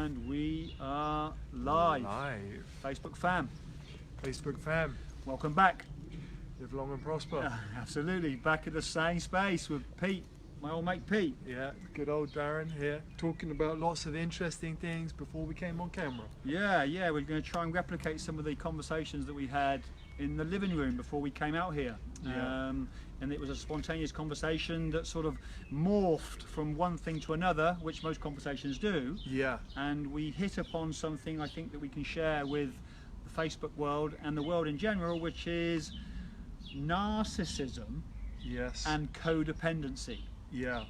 And we are live. Facebook fam. Facebook fam. Welcome back. Live long and prosper. Absolutely. Back at the same space with Pete, my old mate Pete. Yeah, good old Darren here, talking about lots of interesting things before we came on camera. Yeah, we're going to try and replicate some of the conversations that we had in the living room before we came out here. Yeah. And it was a spontaneous conversation that sort of morphed from one thing to another, which most conversations do. Yeah. And we hit upon something I think that we can share with the Facebook world and the world in general, which is narcissism. Yes. And codependency. Yeah.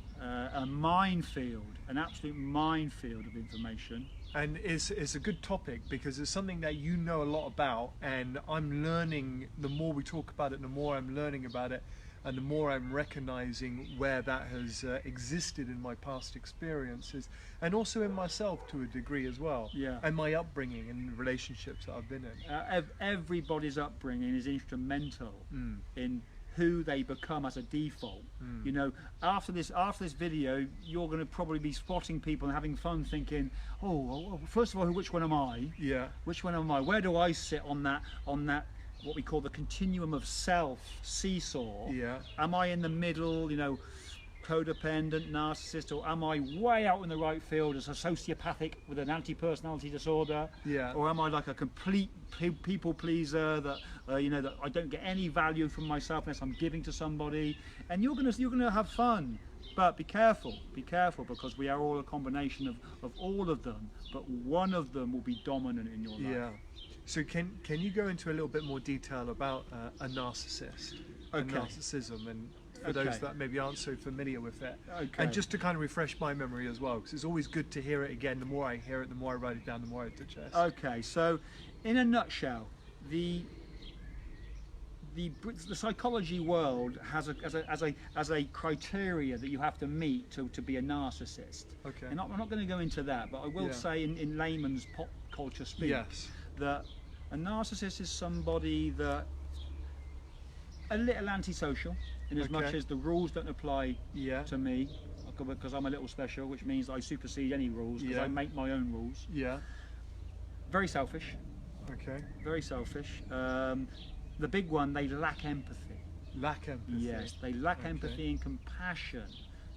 A minefield, an absolute minefield of information. And it's a good topic because it's something that you know a lot about, and I'm learning. The more we talk about it, the more I'm learning about it, and the more I'm recognizing where that has existed in my past experiences, and also in myself to a degree as well. Yeah. And my upbringing and relationships that I've been in. Everybody's upbringing is instrumental in who they become as a default. You know, after this video, you're going to probably be spotting people and having fun, thinking, oh, first of all, which one am I? Yeah. Which one am I? Where do I sit on that what we call the continuum of self seesaw? Yeah. Am I in the middle, you know, codependent, narcissist, or am I way out in the right field as a sociopathic with an anti-personality disorder? Yeah. Or am I like a complete people pleaser that you know, that I don't get any value from myself unless I'm giving to somebody? And you're gonna have fun, but be careful because we are all a combination of all of them, but one of them will be dominant in your life. Yeah. So can you go into a little bit more detail about a narcissist, and narcissism, and for those that maybe aren't so familiar with it, and just to kind of refresh my memory as well, because it's always good to hear it again. The more I hear it, the more I write it down, the more I digest. Okay, so in a nutshell, the psychology world has a criteria that you have to meet to be a narcissist. Okay. And I'm not going to go into that, but I will say in layman's pop culture speak that a narcissist is somebody that a little antisocial, in as much as the rules don't apply to me, because I'm a little special, which means I supersede any rules because I make my own rules. Yeah. Very selfish. Okay. Very selfish. The big one, they lack empathy. Lack empathy. Yes, they lack empathy and compassion,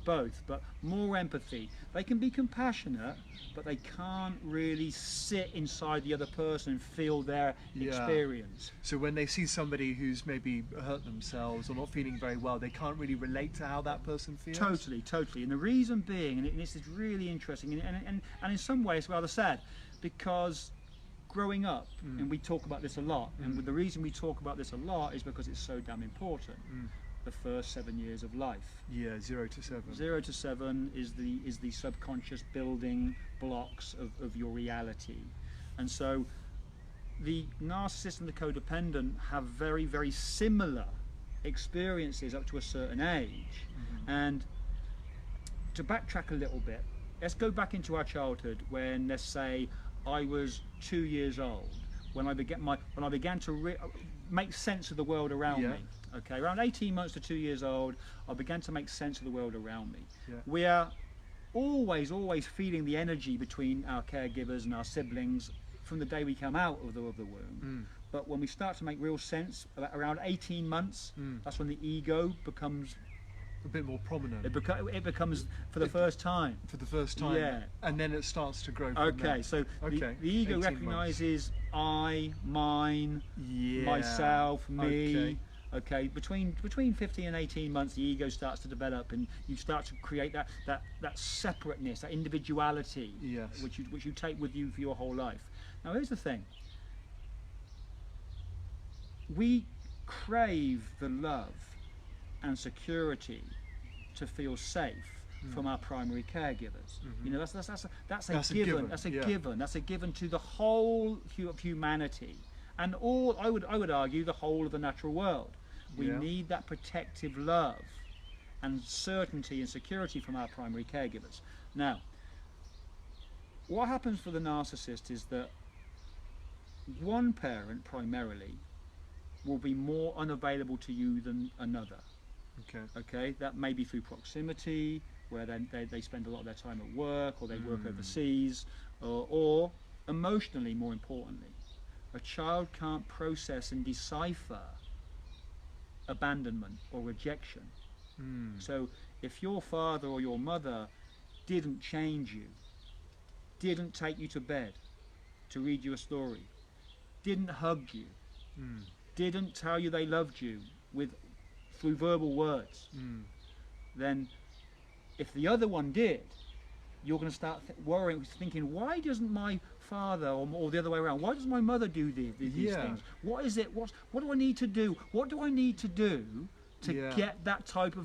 both, but more empathy. They can be compassionate, but they can't really sit inside the other person and feel their experience. So when they see somebody who's maybe hurt themselves or not feeling very well, they can't really relate to how that person feels? Totally. And the reason being, and this is really interesting, and in some ways rather sad, because growing up, and we talk about this a lot, and the reason we talk about this a lot is because it's so damn important. The first 7 years of life. Yeah, 0 to 7. 0 to 7 is the subconscious building blocks of your reality. And so the narcissist and the codependent have very, very similar experiences up to a certain age. And to backtrack a little bit, let's go back into our childhood when, let's say, I was 2 years old, when I began to make sense of the world around me. Okay, around 18 months to 2 years old, I began to make sense of the world around me. We are always feeling the energy between our caregivers and our siblings from the day we come out of the womb. But when we start to make real sense, around 18 months, that's when the ego becomes a bit more prominent. It becomes for the first time. For the first time. Yeah. And then it starts to grow from there. So the ego recognizes I, mine, myself, me. Okay, between 15 and 18 months, the ego starts to develop, and you start to create that separateness, that individuality, which you take with you for your whole life. Now, here's the thing: we crave the love and security to feel safe from our primary caregivers. You know, that's a given. That's a given. That's a given to the whole of humanity, and I would argue the whole of the natural world. We need that protective love and certainty and security from our primary caregivers. Now, what happens for the narcissist is that one parent primarily will be more unavailable to you than another. Okay, that may be through proximity, where they spend a lot of their time at work, or they work overseas, or emotionally, more importantly. A child can't process and decipher abandonment or rejection. So if your father or your mother didn't change you, didn't take you to bed to read you a story, didn't hug you, didn't tell you they loved you through verbal words, then if the other one did, you're going to start worrying, thinking, why doesn't my father, or the other way around, why does my mother do these things? What is it? What do I need to do? What do I need to do to get that type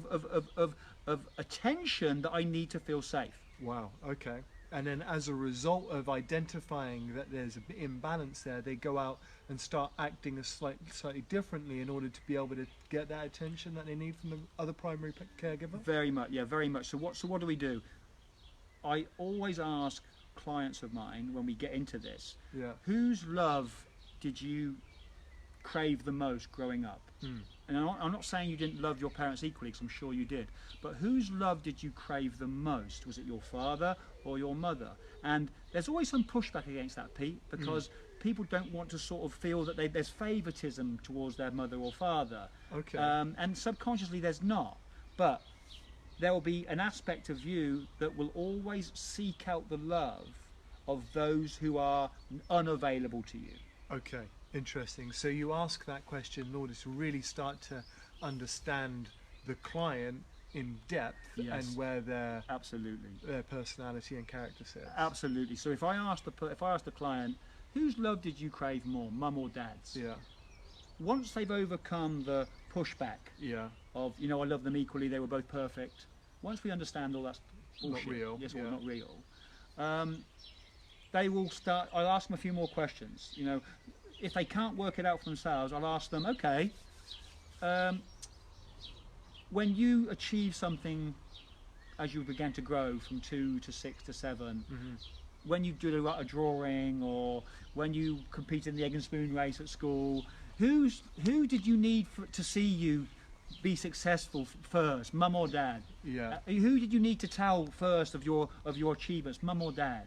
of attention that I need to feel safe? Wow, okay. And then as a result of identifying that there's an imbalance there, they go out and start acting slightly differently in order to be able to get that attention that they need from the other primary caregiver? Very much, yeah, very much. So what do we do? I always ask clients of mine when we get into this, whose love did you crave the most growing up? And I'm not saying you didn't love your parents equally, because I'm sure you did, but whose love did you crave the most? Was it your father or your mother? And there's always some pushback against that, Pete, because people don't want to sort of feel that there's favoritism towards their mother or father. Okay. And subconsciously there's not, but there will be an aspect of you that will always seek out the love of those who are unavailable to you. Okay, interesting. So you ask that question in order to really start to understand the client in depth, and where their personality and character sits. Absolutely. So if I ask the client, whose love did you crave more, mum or dad's? Yeah. Once they've overcome the pushback of, I love them equally, they were both perfect. Once we understand all that's bullshit, not real, or not real, they will start. I'll ask them a few more questions. If they can't work it out for themselves, I'll ask them, okay, when you achieve something as you began to grow from 2 to 6 to 7, when you did a drawing, or when you competed in the egg and spoon race at school, who did you need to see you be successful first, mum or dad? Who did you need to tell first of your achievements, mum or dad?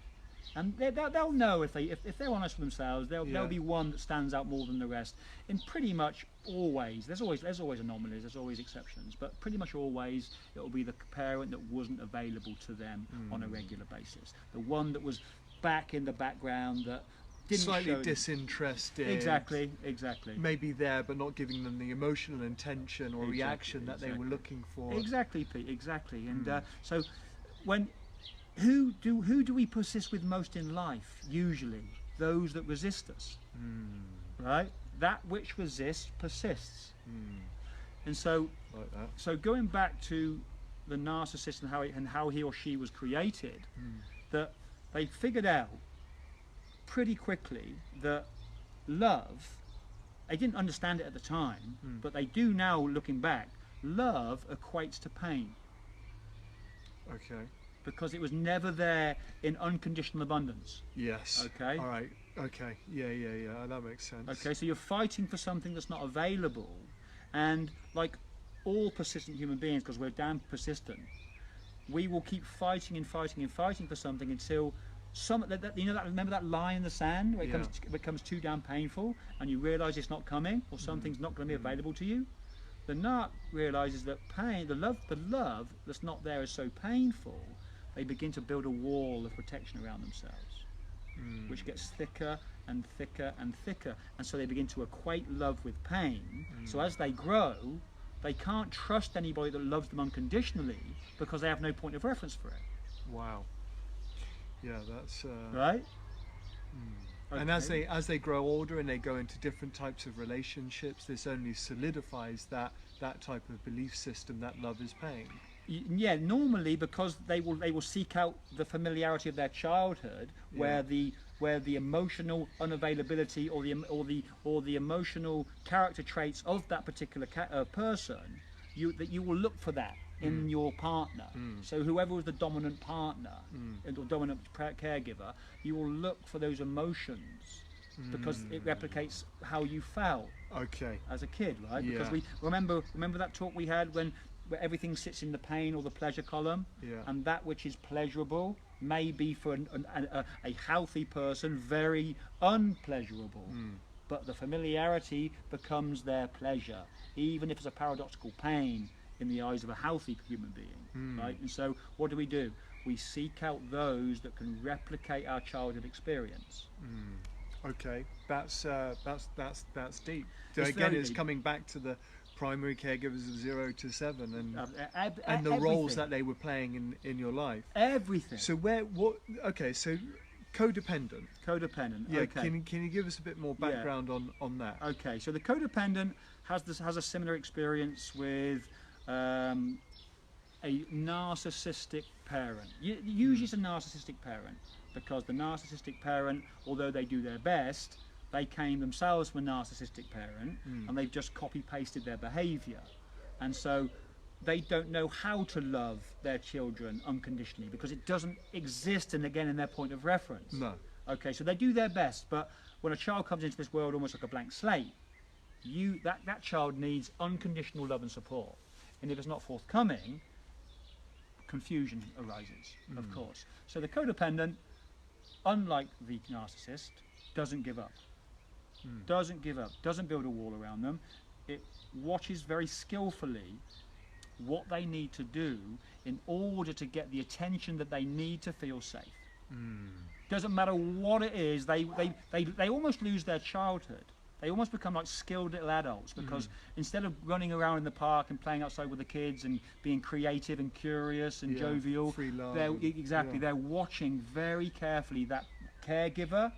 And they'll know if they're honest with themselves. There'll be one that stands out more than the rest. In pretty much always, there's always anomalies, there's always exceptions, but pretty much always it'll be the parent that wasn't available to them on a regular basis. The one that was back in the background, that didn't slightly disinterested. Exactly. Maybe there, but not giving them the emotional intention or reaction that they were looking for. Exactly, Pete. Exactly. And so when. Who do we persist with most in life? Usually those that resist us, right? That which resists persists. And so, like that. So going back to the narcissist and how he or she was created, that they figured out pretty quickly that love, they didn't understand it at the time, but they do now looking back. Love equates to pain. Okay. Because it was never there in unconditional abundance. Yes. Okay. All right. Okay. Yeah. That makes sense. Okay, so you're fighting for something that's not available, and like all persistent human beings, because we're damn persistent, we will keep fighting and fighting and fighting for something until remember that line in the sand where it becomes too damn painful, and you realise it's not coming, or something's not going to be available to you. The narc realises that pain, the love that's not there is so painful. They begin to build a wall of protection around themselves, which gets thicker and thicker and thicker. And so they begin to equate love with pain. So as they grow, they can't trust anybody that loves them unconditionally because they have no point of reference for it. Wow. Yeah, that's... right? Okay. And as they grow older and they go into different types of relationships, this only solidifies that type of belief system that love is pain. Yeah, normally because they will seek out the familiarity of their childhood, where the emotional unavailability or the emotional character traits of that particular person, you will look for that in your partner. So whoever was the dominant partner or dominant caregiver, you will look for those emotions because it replicates how you felt as a kid, right? Because we remember that talk we had where everything sits in the pain or the pleasure column, and that which is pleasurable may be for a healthy person very unpleasurable. But the familiarity becomes their pleasure, even if it's a paradoxical pain in the eyes of a healthy human being, right? And so what do? We seek out those that can replicate our childhood experience. Okay, that's deep. So It's again, very it's deep. coming back to the primary caregivers of 0 to 7 and the Everything. roles that they were playing in your life. Everything. So so codependent. Codependent. Yeah, Okay. can you give us a bit more background on that? Okay. So the codependent has a similar experience with a narcissistic parent. Usually it's a narcissistic parent, because the narcissistic parent, although they do their best, they came themselves from a narcissistic parent and they've just copy-pasted their behavior. And so they don't know how to love their children unconditionally, because it doesn't exist in their point of reference. No. Okay, so they do their best, but when a child comes into this world almost like a blank slate, that child needs unconditional love and support. And if it's not forthcoming, confusion arises, of course. So the codependent, unlike the narcissist, doesn't give up. Doesn't give up, doesn't build a wall around them. It watches very skillfully what they need to do in order to get the attention that they need to feel safe. Doesn't matter what it is, they almost lose their childhood. They almost become like skilled little adults, because instead of running around in the park and playing outside with the kids and being creative and curious and jovial, free love they're watching very carefully that caregiver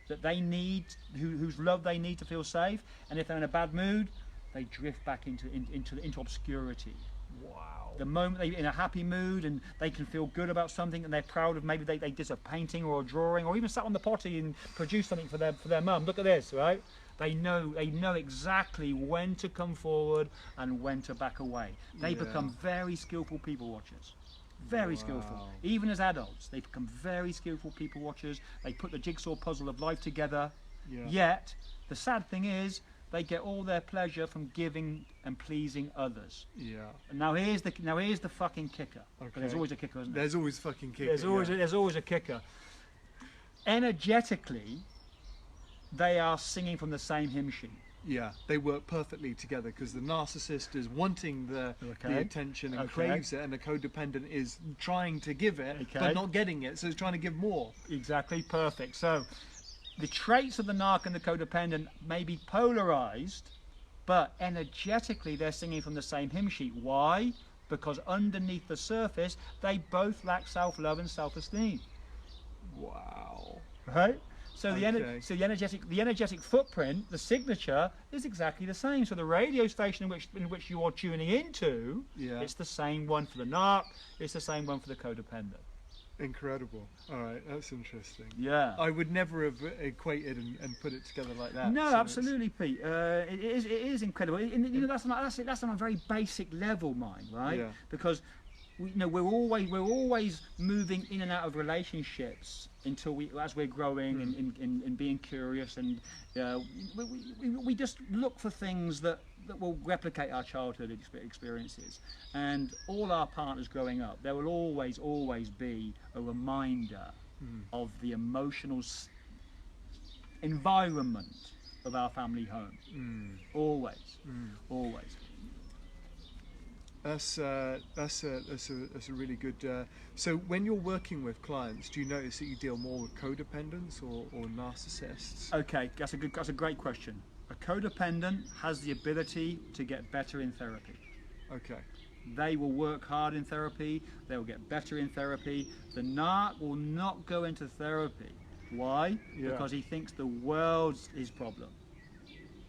that they need, whose love they need to feel safe. And if they're in a bad mood, they drift back into obscurity. Wow. The moment they're in a happy mood and they can feel good about something and they're proud of, maybe they did a painting or a drawing, or even sat on the potty and produced something for their mum. Look at this, right? They know exactly when to come forward and when to back away. They become very skillful people watchers. Very skillful. Even as adults, they become very skillful people watchers. They put the jigsaw puzzle of life together. Yet, the sad thing is, they get all their pleasure from giving and pleasing others. And now here's the fucking kicker. Okay. But there's always a kicker, isn't there? There's always fucking kicker. There's always a kicker. Energetically, they are singing from the same hymn sheet. Yeah, they work perfectly together, because the narcissist is wanting the attention and craves it, and the codependent is trying to give it but not getting it, so he's trying to give more. Exactly, perfect. So the traits of the narc and the codependent may be polarized, but energetically they're singing from the same hymn sheet. Why? Because underneath the surface they both lack self-love and self-esteem. Wow. Right? So the energetic footprint, the signature, is exactly the same. So the radio station in which you are tuning into, it's the same one for the narc, it's the same one for the codependent. Incredible. All right, that's interesting. Yeah. I would never have equated and put it together like that. No, so absolutely, Pete. It is incredible. That's on a very basic level, mind, right? Yeah. Because we're always moving in and out of relationships as we're growing and being curious, and we just look for things that will replicate our childhood experiences. And all our partners growing up, there will always be a reminder of the emotional environment of our family home. Always. That's a really good. So when you're working with clients, do you notice that you deal more with codependents or narcissists? Okay, that's a great question. A codependent has the ability to get better in therapy. Okay. They will work hard in therapy. They will get better in therapy. The narc will not go into therapy. Why? Because he thinks the world's his problem.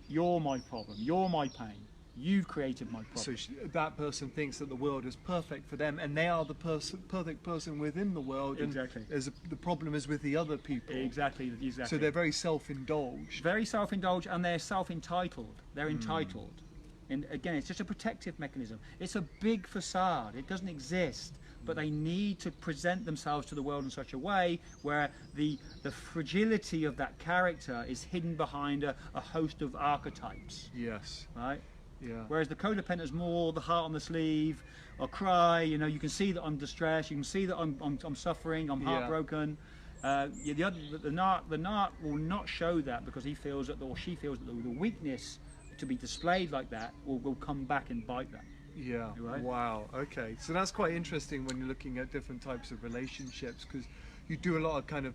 You're my problem. You're my pain. You've created my problem. So that person thinks that the world is perfect for them, and they are the perfect person within the world. Exactly. And the problem is with the other people. Exactly. So they're very self-indulged. Very self-indulged, and they're self-entitled. They're entitled. And again, it's just a protective mechanism. It's a big facade. It doesn't exist. But they need to present themselves to the world in such a way where the fragility of that character is hidden behind a host of archetypes. Yes. Right? Yeah. Whereas the codependent is more the heart on the sleeve. I'll cry, you know, you can see that I'm distressed, you can see that I'm suffering, I'm Yeah. heartbroken. The narc will not show that because he feels that, or she feels that the weakness to be displayed like that will come back and bite them. Yeah. Right? Wow. Okay. So that's quite interesting when you're looking at different types of relationships, because you do a lot of kind of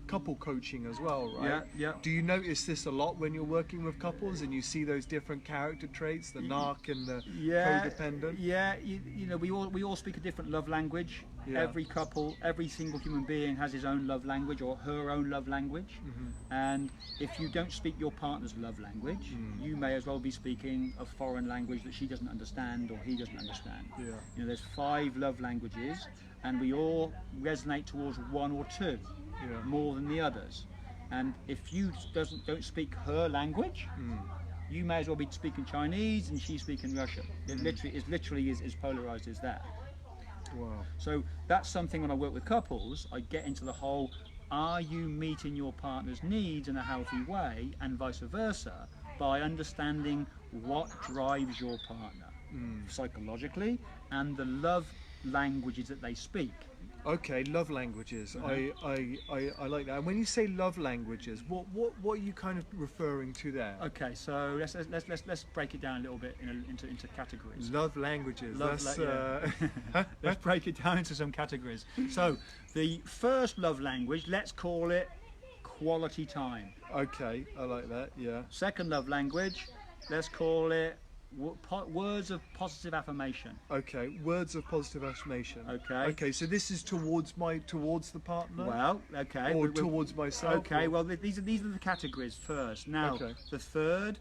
couple coaching as well, right? Yeah, yeah. Do you notice this a lot when you're working with couples and you see those different character traits, the narc and the codependent? Yeah, you know, we all speak a different love language. Yeah. Every couple, every single human being has his own love language or her own love language. And if you don't speak your partner's love language, you may as well be speaking a foreign language that she doesn't understand or he doesn't understand. Yeah. You know, there's 5 love languages, and we all resonate towards one or two more than the others. And if you don't speak her language, you may as well be speaking Chinese and she's speaking Russian. It literally is as polarized as that. Wow. So that's something when I work with couples, I get into the whole, are you meeting your partner's needs in a healthy way, and vice versa, by understanding what drives your partner psychologically and the love languages that they speak. Okay, love languages. I like that. And when you say love languages, what are you kind of referring to there? Okay, so let's break it down a little bit into categories. Love languages. Let's break it down into some categories. So the first love language, let's call it quality time. Okay, I like that. Yeah. Second love language, let's call it words of positive affirmation. Okay, words of positive affirmation. Okay. Okay, so this is towards the partner. Well, okay. Or towards myself. Okay. Or... Well, these are the categories first. Now, the third,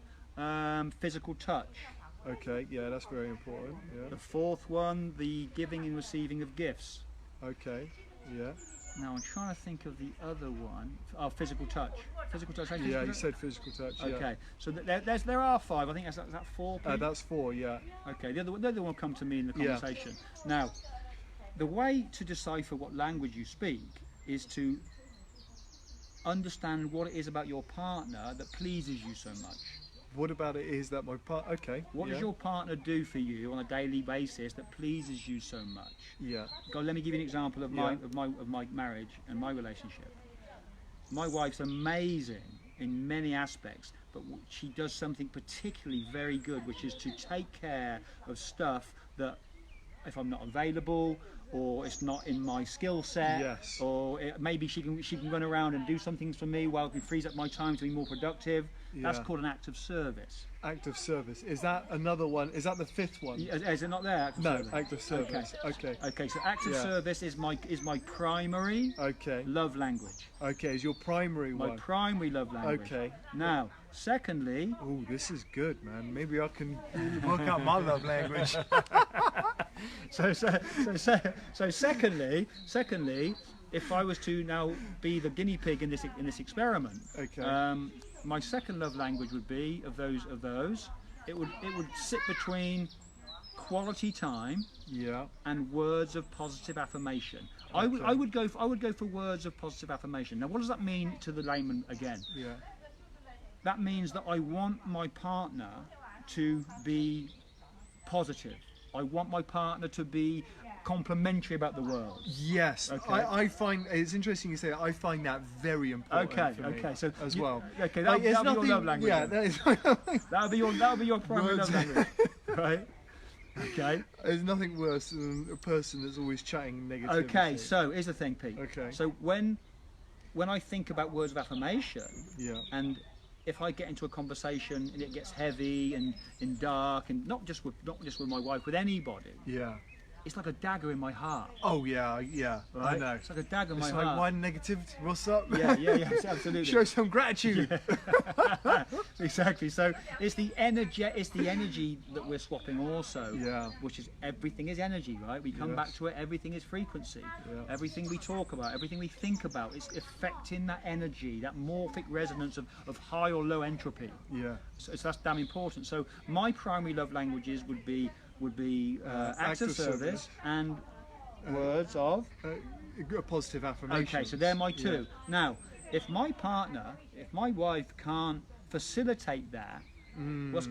physical touch. Okay. Yeah, that's very important. Yeah. The fourth one, the giving and receiving of gifts. Okay. Yeah. Now I'm trying to think of the other one. Oh, physical touch. Physical touch. Yeah, you said physical touch. Yeah. Okay, so there are 5. I think that's 4. That's 4. Yeah. Okay, the other one will come to me in the conversation. Now, the way to decipher what language you speak is to understand what it is about your partner that pleases you so much. What about it is that my partner? Okay. What does your partner do for you on a daily basis that pleases you so much? Yeah. Let me give you an example of my marriage and my relationship. My wife's amazing in many aspects, but she does something particularly very good, which is to take care of stuff that, if I'm not available, or it's not in my skill set, or maybe she can run around and do something for me while it frees up my time to be more productive. That's called an act of service. Act of service. Is that another one? Is that the 5th one? Is it not there? Act of service? Act of service. Okay. So act of service is my primary love language. Okay, is your primary one? My primary love language. Okay. Now, secondly. Oh, this is good, man. Maybe I can work out my love language. So secondly, if I was to now be the guinea pig in this experiment, my second love language would be of those. It would sit between quality time and words of positive affirmation. I would go for words of positive affirmation. Now, what does that mean to the layman again? Yeah. That means that I want my partner to be positive. I want my partner to be complimentary about the world. Yes. Okay. I find it's interesting you say that. I find that very important. For me so as well. Okay, that'll be your love language. Yeah, that is. that'll be your primary love language, right? Okay. There's nothing worse than a person that's always chatting negatively. Okay, so here's the thing, Pete. Okay. So when I think about words of affirmation, and if I get into a conversation and it gets heavy and dark, and not just with my wife, with anybody, it's like a dagger in my heart. Oh yeah, right? I know. It's like a dagger in my heart. It's like one negativity. What's up? Yeah, absolutely. Show some gratitude. Exactly. So it's the energy that we're swapping also. Yeah. Which is everything is energy, right? We come back to it. Everything is frequency. Yeah. Everything we talk about, everything we think about, is affecting that energy, that morphic resonance of high or low entropy. Yeah. So that's damn important. So my primary love languages would be acts of service and words of positive affirmation. Okay, so they're my 2. Yeah. Now, if my wife can't facilitate that, What's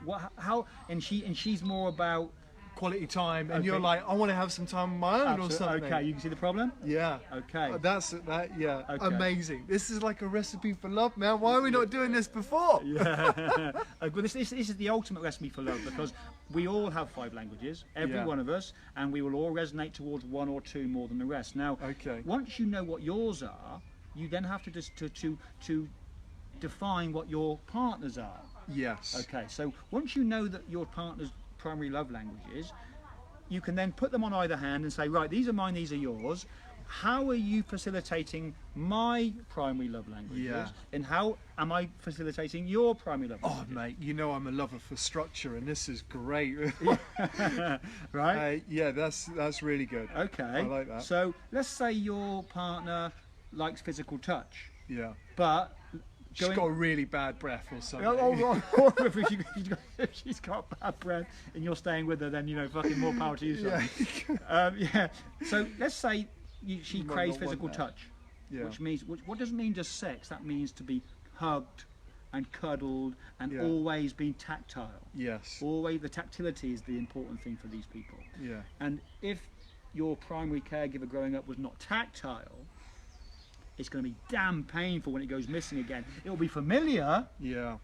what? How? And she's more about quality time, and Okay. you're like, I want to have some time of my own or something. Okay, you can see the problem. Yeah. Okay. That's that. Yeah. Okay. Amazing. This is like a recipe for love, man. Why are we not doing this before? Yeah. Well, this is the ultimate recipe for love, because we all have 5 languages, every Yeah. one of us, and we will all resonate towards one or two more than the rest. Now, Okay. once you know what yours are, you then have to just to define what your partners are. Yes. Okay, so once you know that your partner's primary love language is, you can then put them on either hand and say, right, these are mine, these are yours. How are you facilitating my primary love languages? Yeah. And how am I facilitating your primary love Oh, languages? mate, you know I'm a lover for structure, and this is great. Right? Yeah, that's really good. Okay. I like that. So let's say your partner likes physical touch, Yeah. but She's got a really bad breath or something. or if she's got bad breath and you're staying with her, then, you know, fucking more power to you. Son. Yeah. Yeah. So let's say she You might craves not want physical that. touch, Yeah. which means what doesn't mean just sex. That means to be hugged and cuddled and Yeah. always being tactile. Yes. Always the tactility is the important thing for these people. Yeah. And if your primary caregiver growing up was not tactile, it's going to be damn painful when it goes missing again. It will be familiar, Yeah.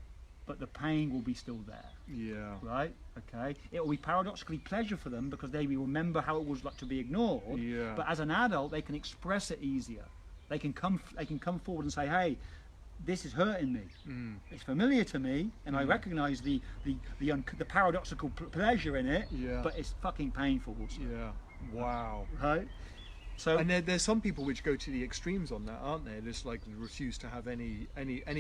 but the pain will be still there, Yeah. right? Okay. It will be paradoxically pleasure for them because they will remember how it was like to be ignored. Yeah. But as an adult, they can express it easier. They can come forward and say, "Hey, this is hurting me. It's familiar to me, and I recognise the paradoxical pleasure in it. Yeah. But it's fucking painful also, Yeah. Wow. right?" So And there's some people which go to the extremes on that, aren't there? Just like refuse to have any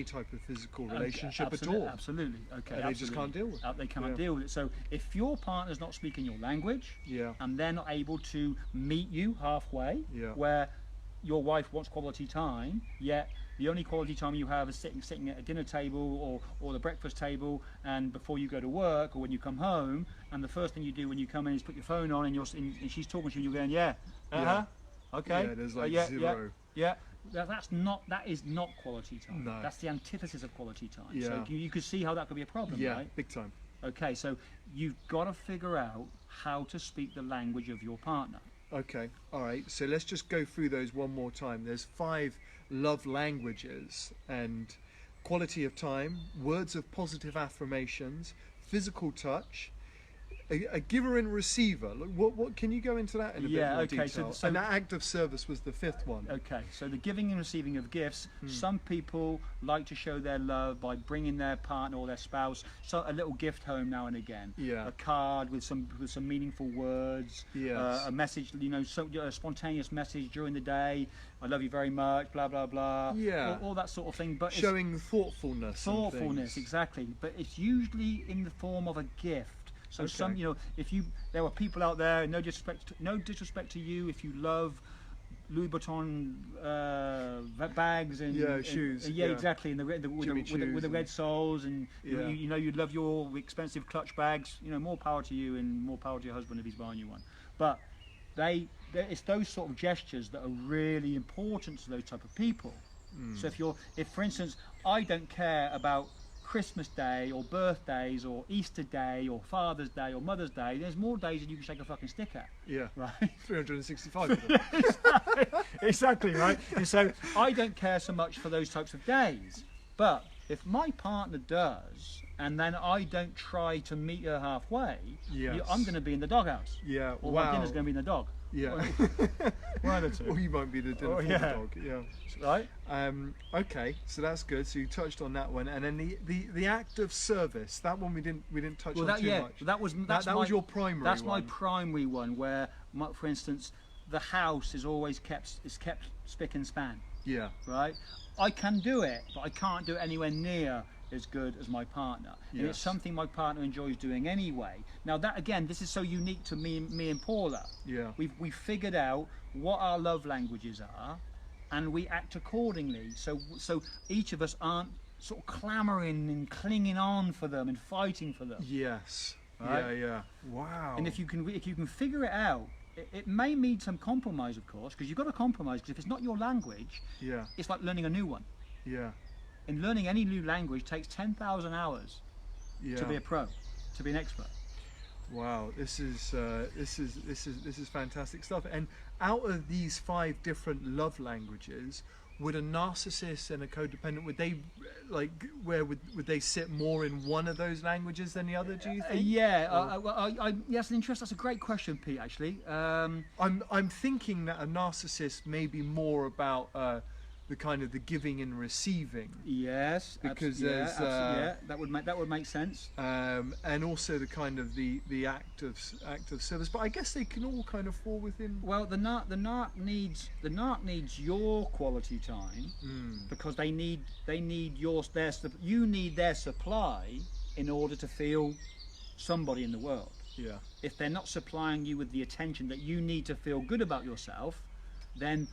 type of physical relationship at all. Absolutely. Okay. And they just can't deal with it. They cannot Yeah. deal with it. So if your partner's not speaking your language, Yeah. and they're not able to meet you halfway, Yeah. where your wife wants quality time, yet the only quality time you have is sitting at a dinner table or the breakfast table, and before you go to work or when you come home, and the first thing you do when you come in is put your phone on, and and she's talking to you, and you're going, yeah, okay, Yeah, there's like yeah, zero. Yeah. That is not quality time. No. That's the antithesis of quality time. Yeah. So you could see how that could be a problem, Yeah. right? Big time. Okay, so you've got to figure out how to speak the language of your partner. Okay. All right. So let's just go through those one more time. There's 5 love languages, and quality of time, words of positive affirmations, physical touch, a giver and receiver. Like, what can you go into that in a bit Yeah, more okay, detail? so- And that act of service was the 5th one. Okay, so the giving and receiving of gifts. Hmm. Some people like to show their love by bringing their partner or their spouse a little gift home now and again. Yeah. A card with some meaningful words. Yes. A message, a spontaneous message during the day. I love you very much. Blah blah blah. Yeah. All that sort of thing. But it's Showing thoughtfulness. and thoughtfulness, things. exactly. But it's usually in the form of a gift. So Okay. there are people out there, no disrespect to you, if you love Louis Vuitton bags and shoes, yeah, yeah. exactly, and with Jimmy the Choos red soles, and Yeah. you'd love your expensive clutch bags. More power to you, and more power to your husband if he's buying you one. But it's those sort of gestures that are really important to those type of people. So if for instance, I don't care about Christmas Day or birthdays or Easter Day or Father's Day or Mother's Day, there's more days that you can shake a fucking stick at. Yeah. Right? 365 of them. Exactly, right? And so I don't care so much for those types of days. But if my partner does, and then I don't try to meet her halfway, Yes. I'm going to be in the doghouse. Yeah. Or wow. my dinner's going to be in the dog. Yeah. One of the Or two. you might be the dinner Oh, for yeah. the dog. Yeah. Right? Okay, so that's good. So you touched on that one, and then the act of service. That one we didn't touch on too much. That was That was your primary That's one. my primary one, where, for instance, the house is always kept spick and span. Yeah. Right? I can do it, but I can't do it anywhere near as good as my partner. And Yes. it's something my partner enjoys doing anyway. Now that again, this is so unique to me and Paula. Yeah. We've figured out what our love languages are, and we act accordingly. So each of us aren't sort of clamoring and clinging on for them and fighting for them. Yes. Right? Yeah. Wow. And if you can figure it out, it may need some compromise, of course, because you've got to compromise. Because if it's not your language, Yeah. it's like learning a new one. Yeah. And learning any new language takes 10,000 hours. to be a pro, to be an expert. Wow, this is fantastic stuff. And out of these 5 different love languages, would a narcissist and a codependent, would they would they sit more in one of those languages than the other? Do you think? Yes, that's a great question, Pete. Actually, I'm thinking that a narcissist may be more about the kind of the giving and receiving. Yes, because that would make sense. And also the kind of the act of service. But I guess they can all kind of fall within. Well, the narc needs your quality time because you need their supply in order to feel somebody in the world. Yeah. If they're not supplying you with the attention that you need to feel good about yourself, then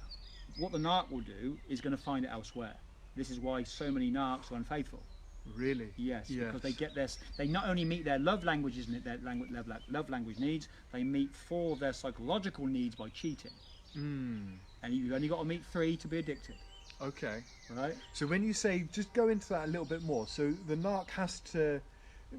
what the narc will do is going to find it elsewhere. This is why so many narcs are unfaithful. Really? Yes. Because they not only meet their love languages and their love language needs, they meet 4 of their psychological needs by cheating. And you've only got to meet 3 to be addicted. Okay. Right. So when you say, just go into that a little bit more. So the narc has to,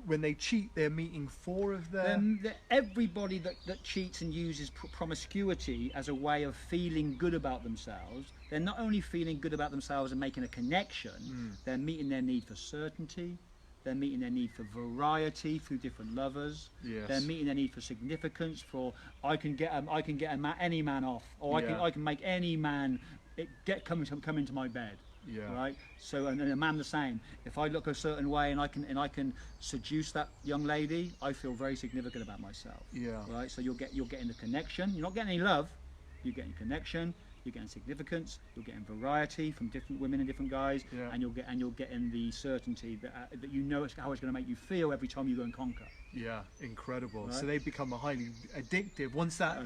when they cheat, they're meeting 4 of their... Everybody that cheats and uses promiscuity as a way of feeling good about themselves, they're not only feeling good about themselves and making a connection, they're meeting their need for certainty, they're meeting their need for variety through different lovers, they're meeting their need for significance, for I can get any man off, or I can make any man come into my bed. Yeah. Right. So, and a man the same. If I look a certain way and I can seduce that young lady, I feel very significant about myself. Yeah. Right. So you're getting the connection. You're not getting any love. You're getting connection. You're getting significance. You're getting variety from different women and different guys. Yeah. And you're getting the certainty that you know how it's going to make you feel every time you go and conquer. Yeah, incredible. Right. So they become a highly addictive. Once that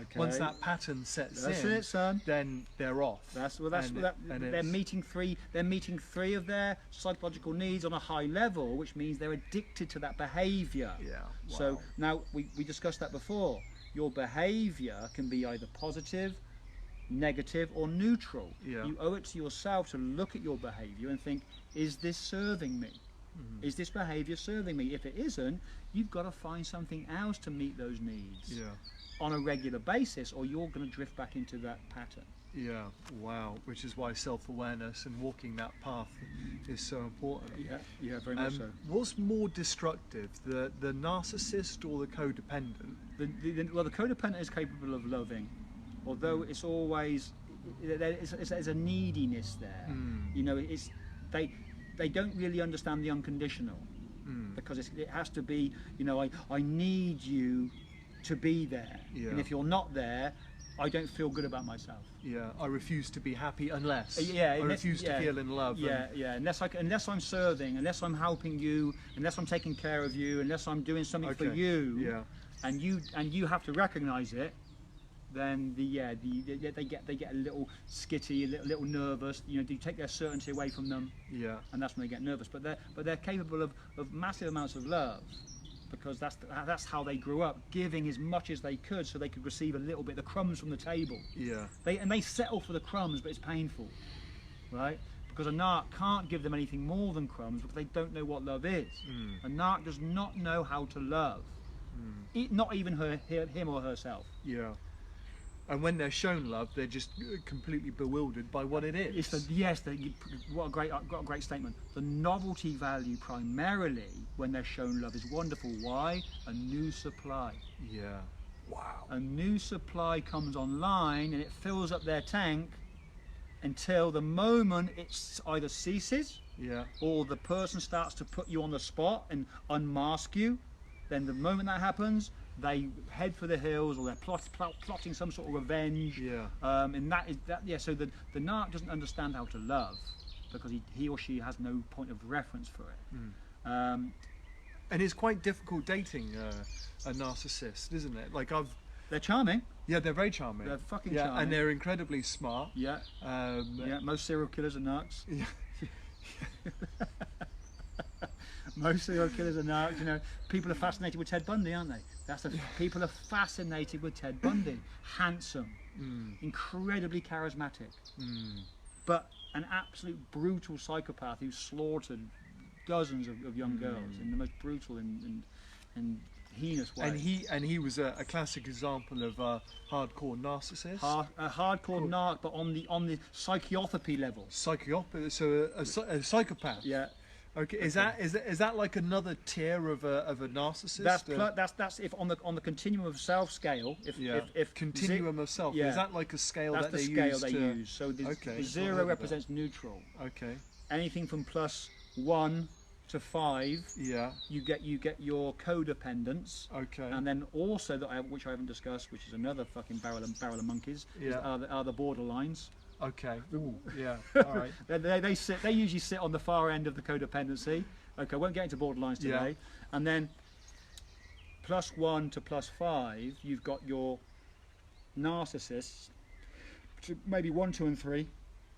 pattern sets That's in, it, son. then they're off. They're meeting 3 of their psychological needs on a high level, which means they're addicted to that behaviour. Yeah. Wow. So now we discussed that before. Your behaviour can be either positive, negative, or neutral. Yeah. You owe it to yourself to look at your behaviour and think, is this serving me? Is this behaviour serving me? If it isn't, you've got to find something else to meet those needs on a regular basis, or you're going to drift back into that pattern. Yeah, wow. Which is why self-awareness and walking that path is so important. Yeah, very much so. What's more destructive, the narcissist or the codependent? The codependent is capable of loving, although it's always there's a neediness there. You know, they don't really understand the unconditional, because it has to be, you know, I need you to be there, and if you're not there, I don't feel good about myself. Yeah, I refuse to be happy unless. I refuse to feel in love. Unless I'm serving, unless I'm helping you, unless I'm taking care of you, unless I'm doing something for you. Yeah. And you have to recognise it. Then they get a little skitty, a little nervous. You know, you take their certainty away from them. Yeah. And that's when they get nervous. But they're capable of massive amounts of love, because that's how they grew up, giving as much as they could so they could receive a little bit, the crumbs from the table. Yeah. They settle for the crumbs, but it's painful, right? Because a narc can't give them anything more than crumbs, because they don't know what love is. A narc does not know how to love, not even him or herself. Yeah. And when they're shown love, they're just completely bewildered by what it is. What a great statement. The novelty value primarily when they're shown love is wonderful. Why? A new supply. Yeah. Wow. A new supply comes online and it fills up their tank until the moment it either ceases, or the person starts to put you on the spot and unmask you. Then the moment that happens, they head for the hills, or they're plotting some sort of revenge. Yeah. And so the narc doesn't understand how to love, because he or she has no point of reference for it. And it's quite difficult dating a narcissist, isn't it? Like they're charming. Yeah, they're very charming. They're fucking charming. And they're incredibly smart. Yeah. Most serial killers are narcs. Yeah. Most serial killers are narcs. You know, people are fascinated with Ted Bundy, aren't they? People are fascinated with Ted Bundy. Handsome, incredibly charismatic, but an absolute brutal psychopath who slaughtered dozens of young girls in the most brutal and heinous way. And he was a classic example of a hardcore narcissist. A hardcore narc, but on the psychopathy level. Psychopath, so a psychopath. Yeah. Okay. Is that like another tier of a narcissist? That's if on the continuum of self scale. If continuum of self. Yeah. Is that like a scale that's that the they scale use? So the 0 represents neutral. Okay. Anything from +1 to 5. Yeah. You get your codependence. Okay. And then also which I haven't discussed, which is another fucking barrel of monkeys. Yeah. Are the borderlines. Okay. Ooh. Yeah. All right. They usually sit on the far end of the codependency. Okay, won't get into borderlines today. Yeah. And then +1 to +5, you've got your narcissists. Maybe 1, 2, and 3.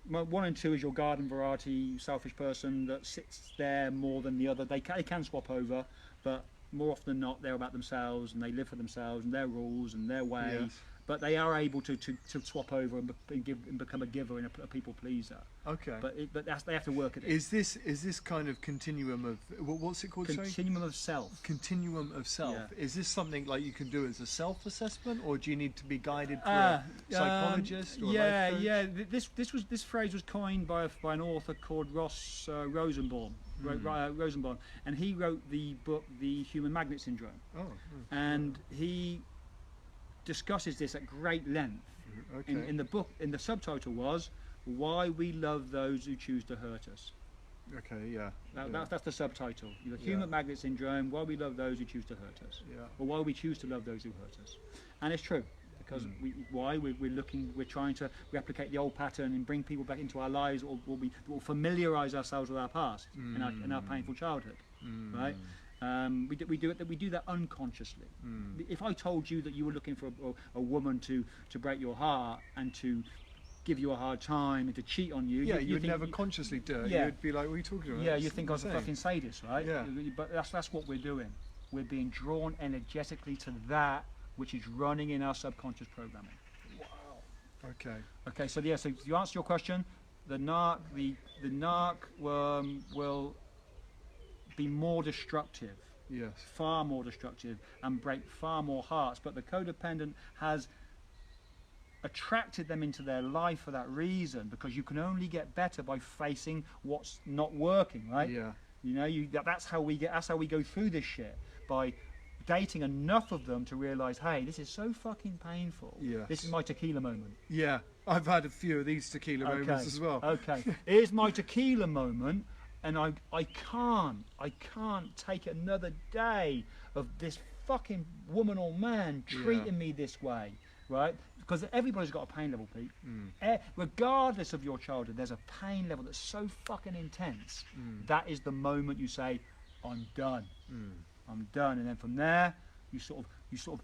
1 and 2 is your garden variety selfish person that sits there more than the other. They can swap over, but more often than not, they're about themselves and they live for themselves and their rules and their way. Yes. But they are able to swap over and become a giver and a people pleaser. Okay. But they have to work at it. Is this kind of continuum of what's it called? Continuum of self. Continuum of self. Yeah. Is this something like you can do as a self-assessment, or do you need to be guided through a psychologist? Or yeah, yeah. This phrase was coined by an author called Ross Rosenbaum. Rosenbaum, and he wrote the book The Human Magnet Syndrome. And he discusses this at great length. Okay. In the book, in the subtitle was "Why We Love Those Who Choose to Hurt Us." Okay, yeah. That's the subtitle. The Human Magnet Syndrome: Why We Love Those Who Choose to Hurt Us, or why we choose to love those who hurt us. And it's true, because we're trying to replicate the old pattern and bring people back into our lives, or we'll familiarise ourselves with our past and our painful childhood, right? We do that unconsciously. If I told you that you were looking for a woman to break your heart and to give you a hard time and to cheat on you, you'd never consciously do it. You'd be like, what are you talking about? Yeah, you think I was a fucking sadist, right? Yeah. But that's what we're doing. We're being drawn energetically to that which is running in our subconscious programming. Wow. Okay. So to answer your question, the narc will be more destructive, far more destructive, and break far more hearts. But the codependent has attracted them into their life for that reason, because you can only get better by facing what's not working, right? Yeah. You know, that's how we go through this shit, by dating enough of them to realize, hey, this is so fucking painful. Yes. This is my tequila moment. Yeah, I've had a few of these tequila moments as well. Okay. Here's my tequila moment. And I can't take another day of this fucking woman or man treating me this way, right? Because everybody's got a pain level, Pete. Regardless of your childhood, there's a pain level that's so fucking intense. That is the moment you say, I'm done. I'm done. And then from there, you sort of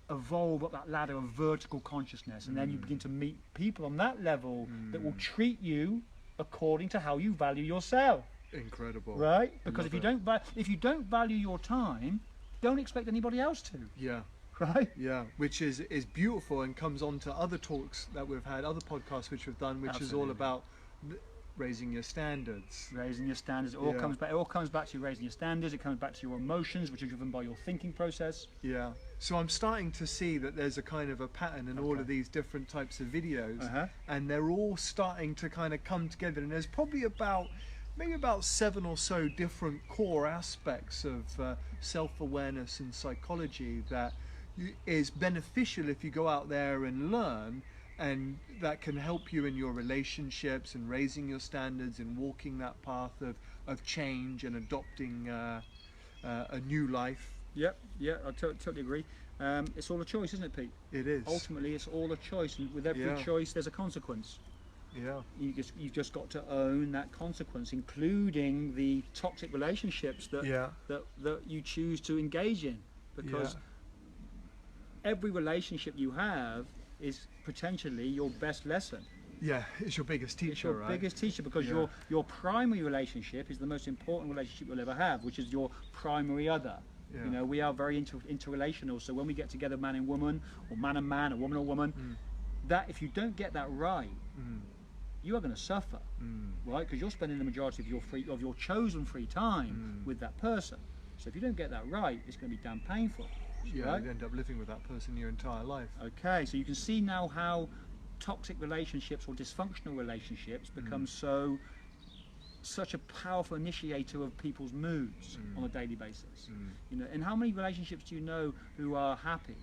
evolve up that ladder of vertical consciousness, and then you begin to meet people on that level that will treat you according to how you value yourself. Incredible. Right? Because if you don't value your time, don't expect anybody else to. Yeah. Right? Yeah, which is beautiful, and comes on to other talks that we've had, other podcasts which we've done, which Absolutely. Is all about raising your standards. Raising your standards. It all comes back to you raising your standards. It comes back to your emotions, which are driven by your thinking process. Yeah. So I'm starting to see that there's a kind of a pattern in all of these different types of videos, and they're all starting to kind of come together. And there's probably maybe about 7 or so different core aspects of self-awareness and psychology that is beneficial if you go out there and learn, and that can help you in your relationships and raising your standards and walking that path of change and adopting a new life. Yep, yeah, I totally agree. It's all a choice, isn't it, Pete? It is. Ultimately, it's all a choice, and with every choice, there's a consequence. Yeah. You've just got to own that consequence, including the toxic relationships that you choose to engage in, because every relationship you have is potentially your best lesson. Yeah, it's your biggest teacher, it's your biggest teacher, because your primary relationship is the most important relationship you'll ever have, which is your primary other. Yeah. You know, we are very interrelational, so when we get together, man and woman, or man and man, or woman or woman, that if you don't get that right, you are going to suffer, right? Because you're spending the majority of your chosen free time with that person. So if you don't get that right, it's going to be damn painful. Yeah, right? you end up living with that person your entire life. Okay, so you can see now how toxic relationships or dysfunctional relationships become such a powerful initiator of people's moods on a daily basis. You know, and how many relationships do you know who are happy?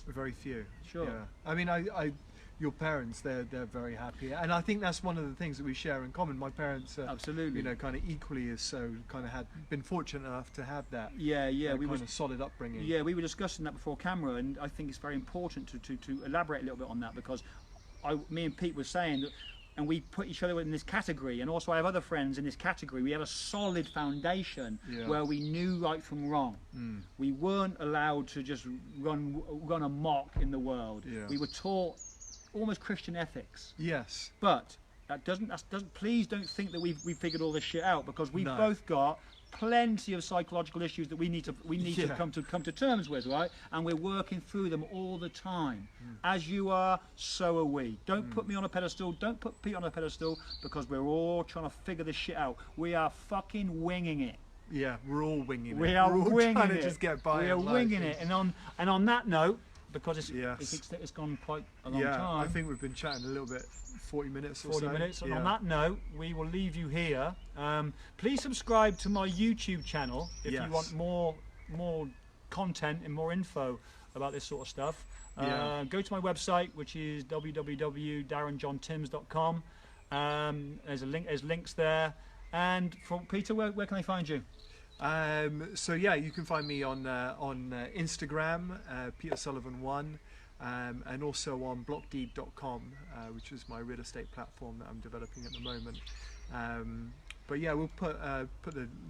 Very few. Sure. Yeah. I mean, your parents, they're very happy, and I think that's one of the things that we share in common. My parents, Absolutely. you know, kind of equally as so, kind of been fortunate enough to have that. Yeah, We kind of solid upbringing. Yeah, we were discussing that before camera, and I think it's very important to elaborate a little bit on that, because me and Pete were saying that, and we put each other in this category, and also I have other friends in this category. We had a solid foundation where we knew right from wrong. We weren't allowed to just run amok in the world. We were taught almost Christian ethics. Yes. But that doesn't. Please don't think that we've figured all this shit out, because we've both got plenty of psychological issues that we need to come to terms with, right? And we're working through them all the time. As you are, so are we. Don't put me on a pedestal. Don't put Pete on a pedestal, because we're all trying to figure this shit out. We are fucking winging it. Yeah, we're all winging it. We are we're all winging trying it. to just get by. We are winging it. And on that note, because it's gone quite a long time. I think we've been chatting a little bit, 40 minutes or 40 so. minutes. And on that note, we will leave you here. Please subscribe to my YouTube channel if you want more content and more info about this sort of stuff. Go to my website, which is www.darrenjohntims.com. There's links there. And for Peter, where can I find you? So yeah, you can find me on Instagram, Peter Sullivan 1, and also on blockdeed.com, which is my real estate platform that I'm developing at the moment. But yeah, we'll put the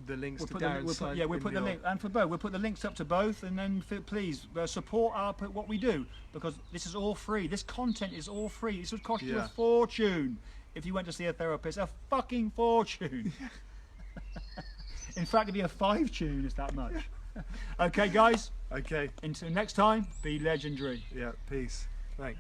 links to Darren's site. We'll put the link, and for both, we'll put the links up to both, and then please support what we do, because this is all free. This content is all free. This would cost you a fortune if you went to see a therapist. A fucking fortune. In fact, it'd be a 5-tune. It's that much. Okay, guys. Okay. Until next time, be legendary. Yeah. Peace. Thanks.